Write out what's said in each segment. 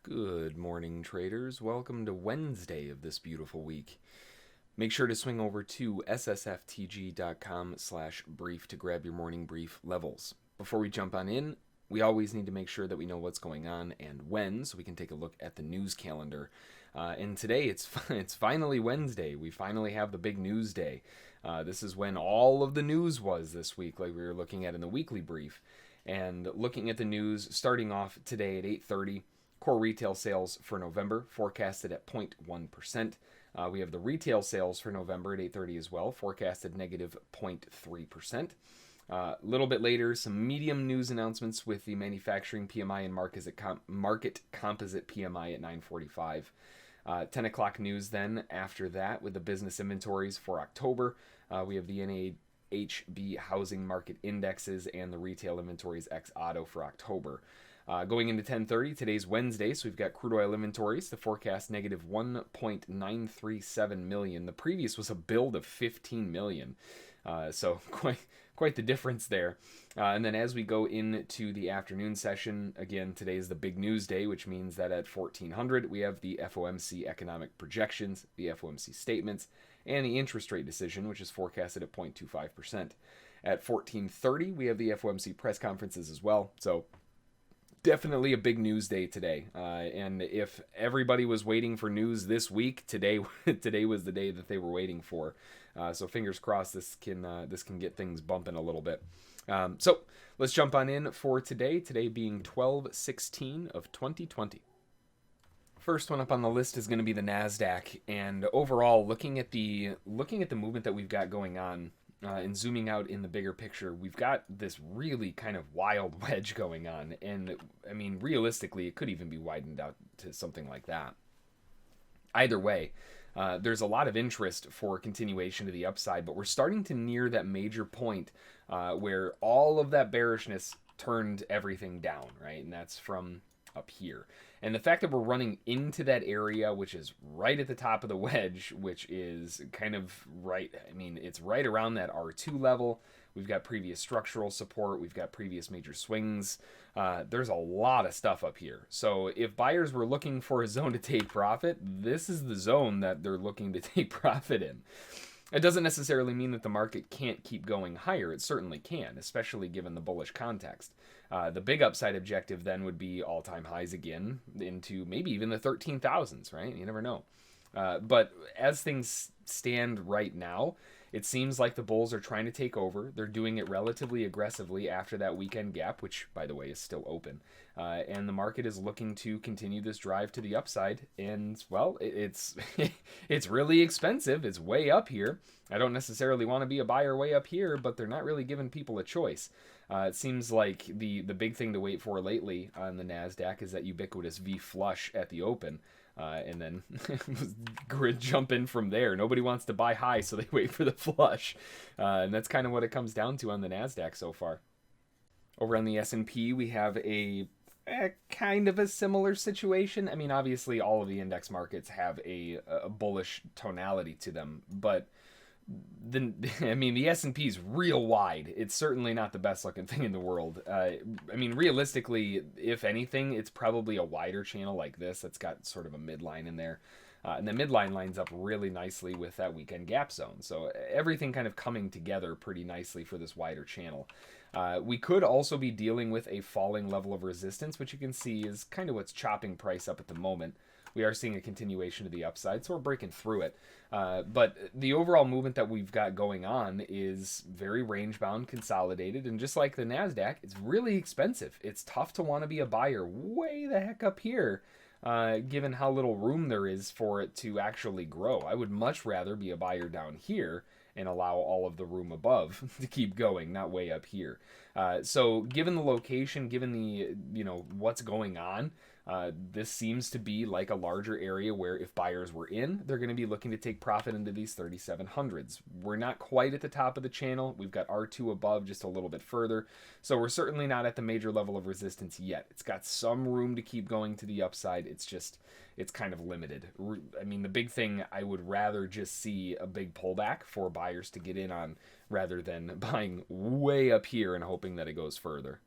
Good morning, traders. Welcome to Wednesday of this beautiful week. Make sure to swing over to ssftg.com/brief to grab your morning brief levels. Before we jump on in, we always need to make sure that we know what's going on and when, so we can take a look at the news calendar. And today, it's finally Wednesday. We finally have the big news day. This is when all of the news was this week, like we were looking at in the weekly brief. And looking at the news, starting off today at 8:30, core retail sales for November forecasted at 0.1%. We have the retail sales for November at 8:30 as well, forecasted negative 0.3%. A little bit later, some medium news announcements with the manufacturing PMI and market composite PMI at 9:45. 10 o'clock news then after that with the business inventories for October. We have the NAHB housing market indexes and the retail inventories ex auto for October. Going into 10:30, today's Wednesday, so we've got crude oil inventories. The forecast negative 1.937 million. The previous was a build of 15 million. So quite the difference there. And then as we go into the afternoon session, again, today is the big news day, which means that at 1400 we have the FOMC economic projections, the FOMC statements, and the interest rate decision, which is forecasted at 0.25%. At 1430 we have the FOMC press conferences as well. So definitely a big news day today. And if everybody was waiting for news this week, today was the day that they were waiting for. So fingers crossed this can get things bumping a little bit. So let's jump on in for today. Today being 12/16 of 2020. First one up on the list is going to be the NASDAQ, and overall, looking at the movement that we've got going on. And zooming out in the bigger picture, we've got this really kind of wild wedge going on. And I mean, realistically, it could even be widened out to something like that. Either way, there's a lot of interest for continuation to the upside, but we're starting to near that major point where all of that bearishness turned everything down, right? And that's from up here. And the fact that we're running into that area, which is right at the top of the wedge, which is kind of right, I mean, it's right around that R2 level. We've got previous structural support. We've got previous major swings. There's a lot of stuff up here. So if buyers were looking for a zone to take profit, this is the zone that they're looking to take profit in. It doesn't necessarily mean that the market can't keep going higher. It certainly can, especially given the bullish context. The big upside objective then would be all-time highs again into maybe even the 13,000s, right? You never know. But as things stand right now, it seems like the bulls are trying to take over. They're doing it relatively aggressively after that weekend gap, which, by the way, is still open. And the market is looking to continue this drive to the upside. And, well, it's it's really expensive. It's way up here. I don't necessarily want to be a buyer way up here, but they're not really giving people a choice. It seems like the big thing to wait for lately on the NASDAQ is that ubiquitous V flush at the open. And then grid jump in from there. Nobody wants to buy high, so they wait for the flush. And that's kind of what it comes down to on the NASDAQ so far. Over on the S&P, we have a kind of a similar situation. I mean, obviously, all of the index markets have a bullish tonality to them, but the S&P is real wide. It's certainly not the best looking thing in the world. I mean, realistically, if anything, it's probably a wider channel like this that's got sort of a midline in there. And the midline lines up really nicely with that weekend gap zone. So everything kind of coming together pretty nicely for this wider channel. We could also be dealing with a falling level of resistance, which you can see is kind of what's chopping price up at the moment. We are seeing a continuation to the upside, so we're breaking through it. But the overall movement that we've got going on is very range-bound, consolidated, and just like the NASDAQ, it's really expensive. It's tough to want to be a buyer way the heck up here, given how little room there is for it to actually grow. I would much rather be a buyer down here and allow all of the room above to keep going, not way up here. So given the location, given the, what's going on, this seems to be like a larger area where if buyers were in, they're going to be looking to take profit into these 3700s. We're not quite at the top of the channel. We've got R2 above just a little bit further. So we're certainly not at the major level of resistance yet. It's got some room to keep going to the upside. It's kind of limited. I mean, the big thing, I would rather just see a big pullback for buyers to get in on rather than buying way up here and hoping that it goes further.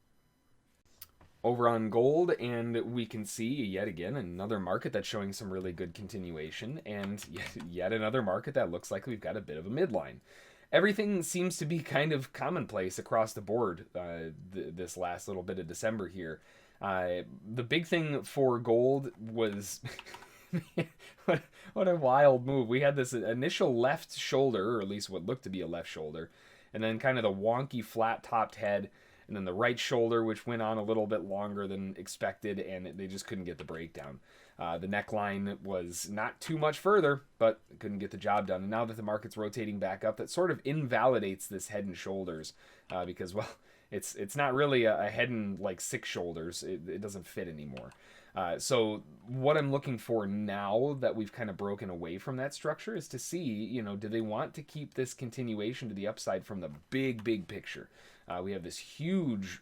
Over on gold, and we can see yet again another market that's showing some really good continuation, and yet another market that looks like we've got a bit of a midline. Everything seems to be kind of commonplace across the board this last little bit of December here. The big thing for gold was what a wild move. We had this initial left shoulder, or at least what looked to be a left shoulder, and then kind of the wonky flat-topped head, and then the right shoulder, which went on a little bit longer than expected, and they just couldn't get the breakdown. The neckline was not too much further, but couldn't get the job done. And now that the market's rotating back up, that sort of invalidates this head and shoulders because, well, it's not really a head and like 6 shoulders. It doesn't fit anymore. So what I'm looking for now that we've kind of broken away from that structure is to see, do they want to keep this continuation to the upside from the big picture? We have this huge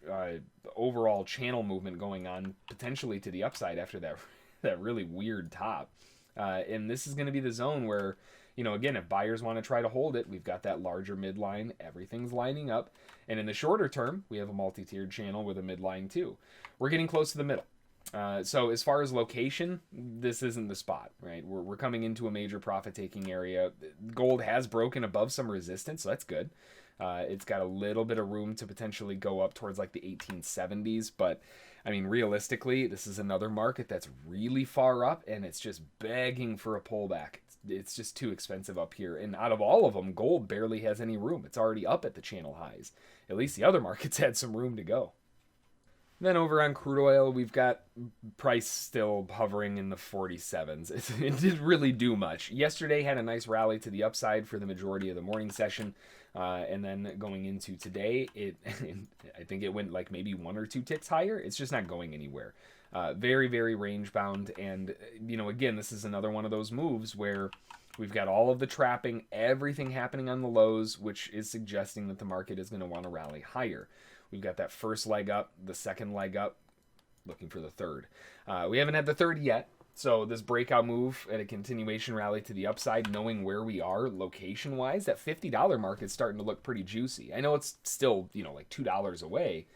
overall channel movement going on, potentially to the upside after that really weird top. And this is going to be the zone where, again, if buyers want to try to hold it, we've got that larger midline, everything's lining up. And in the shorter term, we have a multi-tiered channel with a midline too. We're getting close to the middle. So as far as location, this isn't the spot, right? We're coming into a major profit-taking area. Gold has broken above some resistance, so that's good. It's got a little bit of room to potentially go up towards like the 1870s, but I mean, realistically, this is another market that's really far up, and it's just begging for a pullback. It's just too expensive up here. And out of all of them, gold barely has any room. It's already up at the channel highs. At least the other markets had some room to go. Then over on crude oil, we've got price still hovering in the 47s. It didn't really do much. Yesterday had a nice rally to the upside for the majority of the morning session. And then going into today, I think it went like maybe 1 or 2 ticks higher. It's just not going anywhere. Very range bound. And, again, this is another one of those moves where we've got all of the trapping, everything happening on the lows, which is suggesting that the market is going to want to rally higher. We've got that first leg up, the second leg up, looking for the third. We haven't had the third yet. So this breakout move and a continuation rally to the upside, knowing where we are location-wise, that $50 mark is starting to look pretty juicy. I know it's still, like $2 away,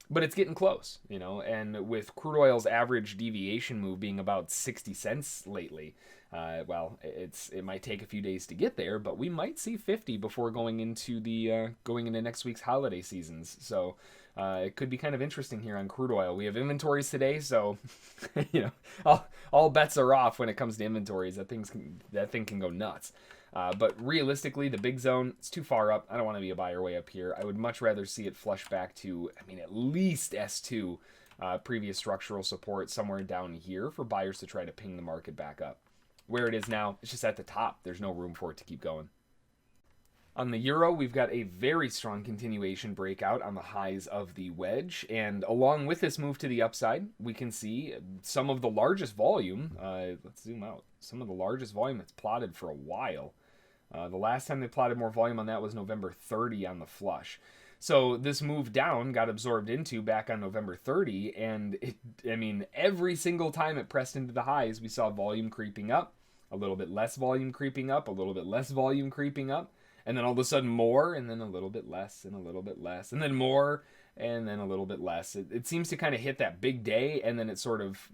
but it's getting close, and with crude oil's average deviation move being about 60 cents lately, it might take a few days to get there, but we might see 50 before going into next week's holiday seasons. So it could be kind of interesting here on crude oil. We have inventories today, so all bets are off when it comes to inventories. That thing can go nuts. But realistically, the big zone, it's too far up. I don't want to be a buyer way up here. I would much rather see it flush back to, at least S2, previous structural support somewhere down here for buyers to try to ping the market back up. Where it is now, it's just at the top. There's no room for it to keep going. On the euro, we've got a very strong continuation breakout on the highs of the wedge. And along with this move to the upside, we can see some of the largest volume. Let's zoom out. Some of the largest volume that's plotted for a while. The last time they plotted more volume on that was November 30 on the flush. So this move down got absorbed into back on November 30, and every single time it pressed into the highs, we saw volume creeping up, a little bit less volume creeping up, a little bit less volume creeping up, and then all of a sudden more, and then a little bit less, and a little bit less, and then more, and then a little bit less. It seems to kind of hit that big day, and then it sort of,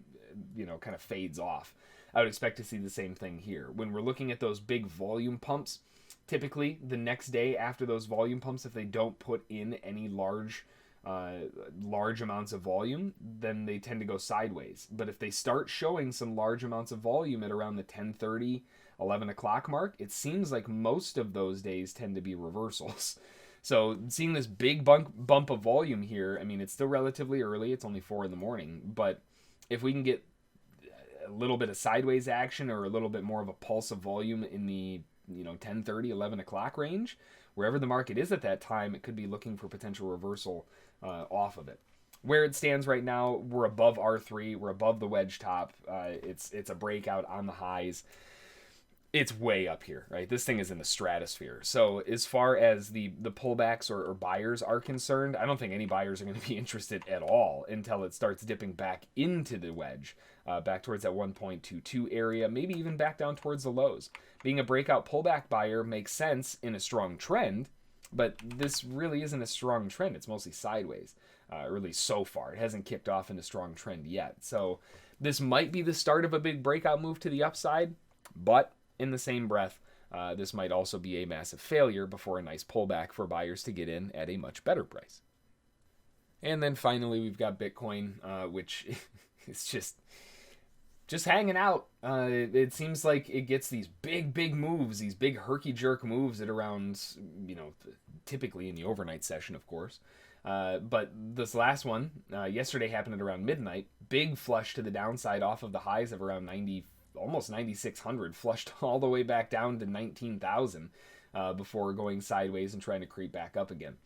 kind of fades off. I would expect to see the same thing here. When we're looking at those big volume pumps, typically the next day after those volume pumps, if they don't put in any large amounts of volume, then they tend to go sideways. But if they start showing some large amounts of volume at around the 10:30, 11 o'clock mark, it seems like most of those days tend to be reversals. So seeing this big bump of volume here, it's still relatively early. It's only 4 in the morning. But if we can get a little bit of sideways action or a little bit more of a pulse of volume in the 10:30, 11 o'clock range, wherever the market is at that time, it could be looking for potential reversal off of it. Where it stands right now, we're above R3, we're above the wedge top. It's a breakout on the highs. It's way up here, right? This thing is in the stratosphere. So as far as the pullbacks or buyers are concerned, I don't think any buyers are going to be interested at all until it starts dipping back into the wedge, back towards that 1.22 area, maybe even back down towards the lows. Being a breakout pullback buyer makes sense in a strong trend, but this really isn't a strong trend. It's mostly sideways. or at least so far. It hasn't kicked off in a strong trend yet. So this might be the start of a big breakout move to the upside, but in the same breath, this might also be a massive failure before a nice pullback for buyers to get in at a much better price. And then finally, we've got Bitcoin, which is just hanging out. It seems like it gets these big moves, these big herky-jerk moves at around, typically in the overnight session, of course. But this last one, yesterday, happened at around midnight. Big flush to the downside off of the highs of around almost 9,600, flushed all the way back down to 19,000 before going sideways and trying to creep back up again.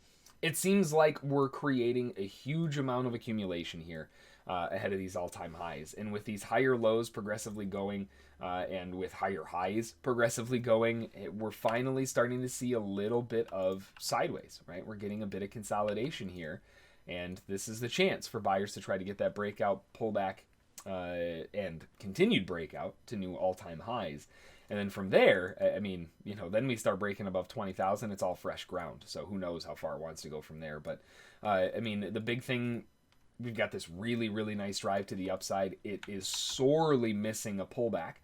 It seems like we're creating a huge amount of accumulation here ahead of these all-time highs. And with these higher lows progressively going and with higher highs progressively going, we're finally starting to see a little bit of sideways, right? We're getting a bit of consolidation here. And this is the chance for buyers to try to get that breakout, pullback, and continued breakout to new all-time highs. And then from there, then we start breaking above 20,000. It's all fresh ground. So who knows how far it wants to go from there. But, the big thing, we've got this really, really nice drive to the upside. It is sorely missing a pullback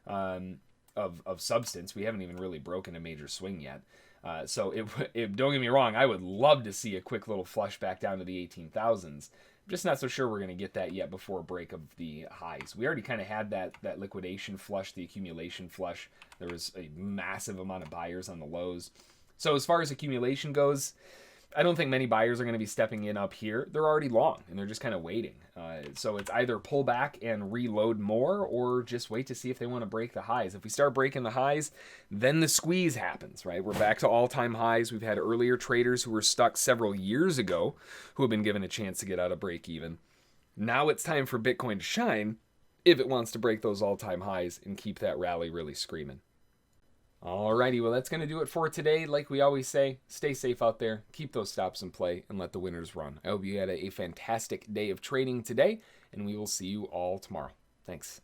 of substance. We haven't even really broken a major swing yet. So don't get me wrong, I would love to see a quick little flush back down to the 18,000s. I'm just not so sure we're going to get that yet before a break of the highs. We already kind of had that liquidation flush, the accumulation flush. There was a massive amount of buyers on the lows. So as far as accumulation goes, I don't think many buyers are going to be stepping in up here. They're already long, and they're just kind of waiting. So it's either pull back and reload more, or just wait to see if they want to break the highs. If we start breaking the highs, then the squeeze happens, right? We're back to all-time highs. We've had earlier traders who were stuck several years ago who have been given a chance to get out of break even. Now it's time for Bitcoin to shine if it wants to break those all-time highs and keep that rally really screaming. Alrighty, well, that's going to do it for today. Like we always say, stay safe out there, keep those stops in play, and let the winners run. I hope you had a fantastic day of trading today, and we will see you all tomorrow. Thanks.